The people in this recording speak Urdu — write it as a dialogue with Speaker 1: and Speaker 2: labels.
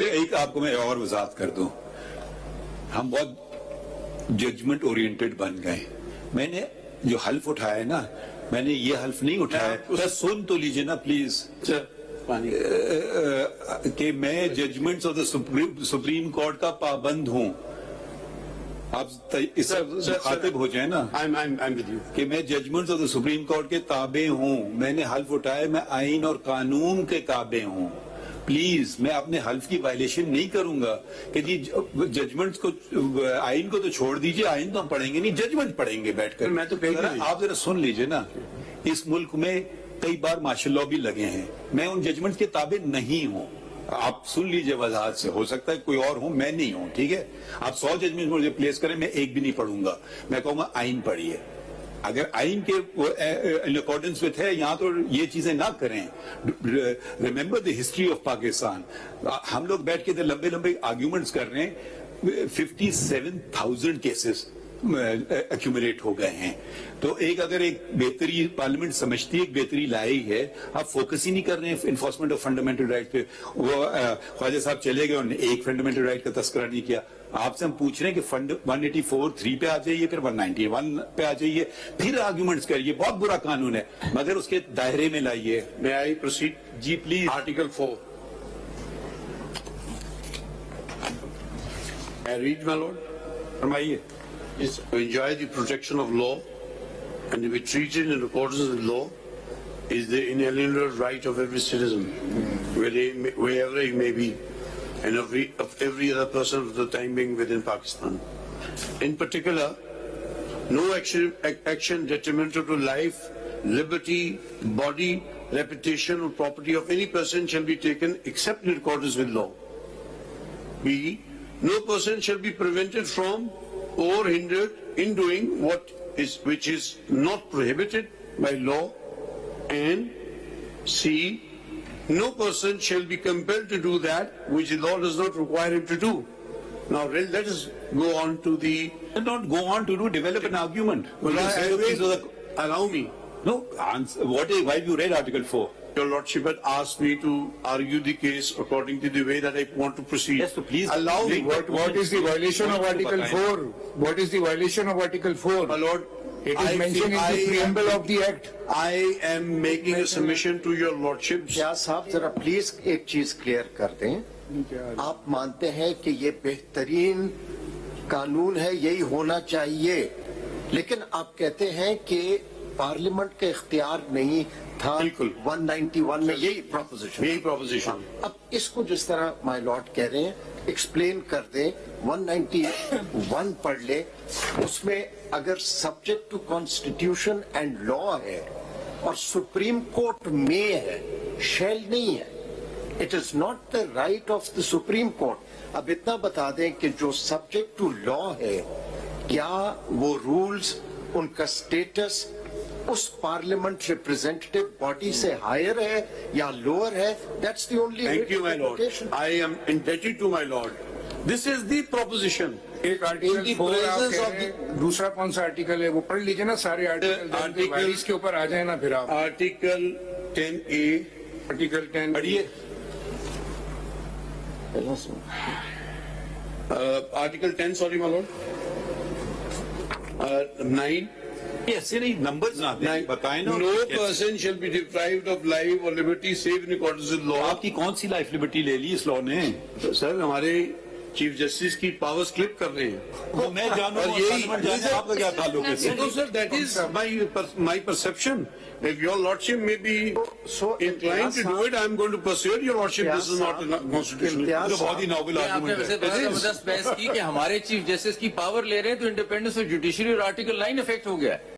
Speaker 1: ایک آپ کو میں اور وضاحت کر دوں، ہم بہت ججمنٹ اورینٹڈ بن گئے. میں نے جو حلف اٹھایا ہے نا، میں نے یہ حلف نہیں اٹھایا، سن تو لیجئے نا پلیز، کہ میں judgments of the supreme court کا پابند ہوں. آپ اس سے خاطب ہو جائیں نا کہ میں judgments of the supreme court کے تابع ہوں. میں نے حلف اٹھایا میں آئین اور قانون کے تابع ہوں. پلیز میں اپنے حلف کی وائلیشن نہیں کروں گا کہ جی ججمنٹس کو، آئین کو تو چھوڑ دیجئے، آئین تو ہم پڑھیں گے نہیں، ججمنٹ پڑھیں گے بیٹھ کر.
Speaker 2: میں تو
Speaker 1: آپ ذرا سن لیجئے نا، اس ملک میں کئی بار مارشل لاء بھی لگے ہیں، میں ان ججمنٹ کے تابع نہیں ہوں. آپ سن لیجئے وضاحت سے، ہو سکتا ہے کوئی اور ہوں، میں نہیں ہوں. ٹھیک ہے، آپ 100 ججمنٹ مجھے پلیس کریں، میں ایک بھی نہیں پڑھوں گا. میں کہوں گا آئین پڑھیے. اگر آئین کے in accordance with ہے، یہاں تو یہ چیزیں نہ کریں. Remember the history of Pakistan. ہم لوگ بیٹھ کے لمبے لمبے آرگیومنٹس کر رہے ہیں. 57,000 کیسز ایکومولیٹ ہو گئے ہیں. تو اگر ایک بہتری پارلیمنٹ سمجھتی ہے، ایک بہتری لائی ہے، آپ فوکس ہی نہیں کر رہے ہیں انفورسمنٹ آف فنڈامنٹل رائٹ پہ. وہ خواجہ صاحب چلے گئے، انہوں نے ایک فنڈامنٹل رائٹ کا تذکرہ نہیں کیا. آپ سے ہم پوچھ رہے ہیں کہ فنڈ 184(3) پہ آ جائیے، پھر 191 پہ آ جائیے، پھر آرگیومنٹس کریے. بہت برا قانون ہے، مگر اس کے دائرے میں لائیے.
Speaker 2: May I proceed?
Speaker 1: جی please.
Speaker 2: Article 4. I read, my lord.
Speaker 1: فرمائیے.
Speaker 2: Is to enjoy the protection of law and to be treated in accordance with law is the inalienable right of every citizen, wherever he may be, and of every other person of the time being within Pakistan. In particular, no action detrimental to life, liberty, body, reputation, or property of any person shall be taken except in accordance with law. B. No person shall be prevented from or hindered in doing which is not prohibited by law. And C. No person shall be compelled to do that which the law does not require him to do. Now let us go on to the...
Speaker 1: Not go on to develop an argument.
Speaker 2: Allow me.
Speaker 1: No, why you read Article 4?
Speaker 2: Your Lordship had asked me to argue the case according to the way that I want to proceed.
Speaker 1: Yes, so please
Speaker 2: allow me.
Speaker 3: What is the violation of Article 4? What is the violation of Article 4?
Speaker 2: My Lord,
Speaker 3: it is mentioned in the preamble of the Act.
Speaker 2: I am making a submission to your Lordship.
Speaker 4: کیا صاحب ذرا پلیز ایک چیز کلیئر کر دیں. آپ مانتے ہیں کہ یہ بہترین قانون ہے، یہی ہونا چاہیے، لیکن آپ کہتے ہیں کہ پارلیمنٹ کا اختیار نہیں تھا 191 میں. یہی پروپوزیشن. اب اس کو جس طرح مائی لارڈ کہہ رہے ہیں ایکسپلین کر دیں. 191 پڑھ لے، اس میں اگر سبجیکٹ ٹو کانسٹیٹیوشن اینڈ لا ہے اور سپریم کورٹ میں ہے، شیل نہیں ہے. It is not the right of the supreme court. اب اتنا بتا دیں کہ جو سبجیکٹ ٹو لا ہے، کیا وہ رولز، ان کا سٹیٹس اس پارلیمنٹ ریپریزنٹیو باڈی سے ہائر ہے یا لوور ہے؟ That's the only.
Speaker 2: Thank you, my lord. I am indebted to my lord. This is the proposition.
Speaker 3: ایک آرٹیکل 4 آپ کہہ رہے ہیں، دوسرا کون سا آرٹیکل ہے وہ پڑھ لیجئے نا سارے آرٹیکل. اس کے اوپر آ جائیں نا پھر آپ.
Speaker 2: Article 10A.
Speaker 3: آرٹیکل 10
Speaker 1: پڑھیے.
Speaker 2: Article 10, sorry, my lord. 9.
Speaker 1: ایسے نہیں نمبرز نہ دیں، بتائیں نا.
Speaker 2: No person shall be deprived of life or liberty save in accordance with law.
Speaker 1: آپ کی کون سی لائف لبرٹی لے لی اس لاء نے؟
Speaker 2: سر ہمارے چیف جسٹس کی پاورز کلپ کر رہے ہیں.
Speaker 1: میں جانوں آپ کا کیا تعلق ہے؟
Speaker 2: No, sir, that is my perception. If your lordship may be inclined to do it, I am going to persuade your lordship this is not constitutional.
Speaker 1: بہت ہی نوبل آرگومنٹ ہے.
Speaker 5: زبردست بحث کی کہ ہمارے چیف جسٹس کی پاور لے رہے ہیں تو انڈیپینڈنس آف جوڈیشری اور آرٹیکل 9 افیکٹ ہو گیا ہے.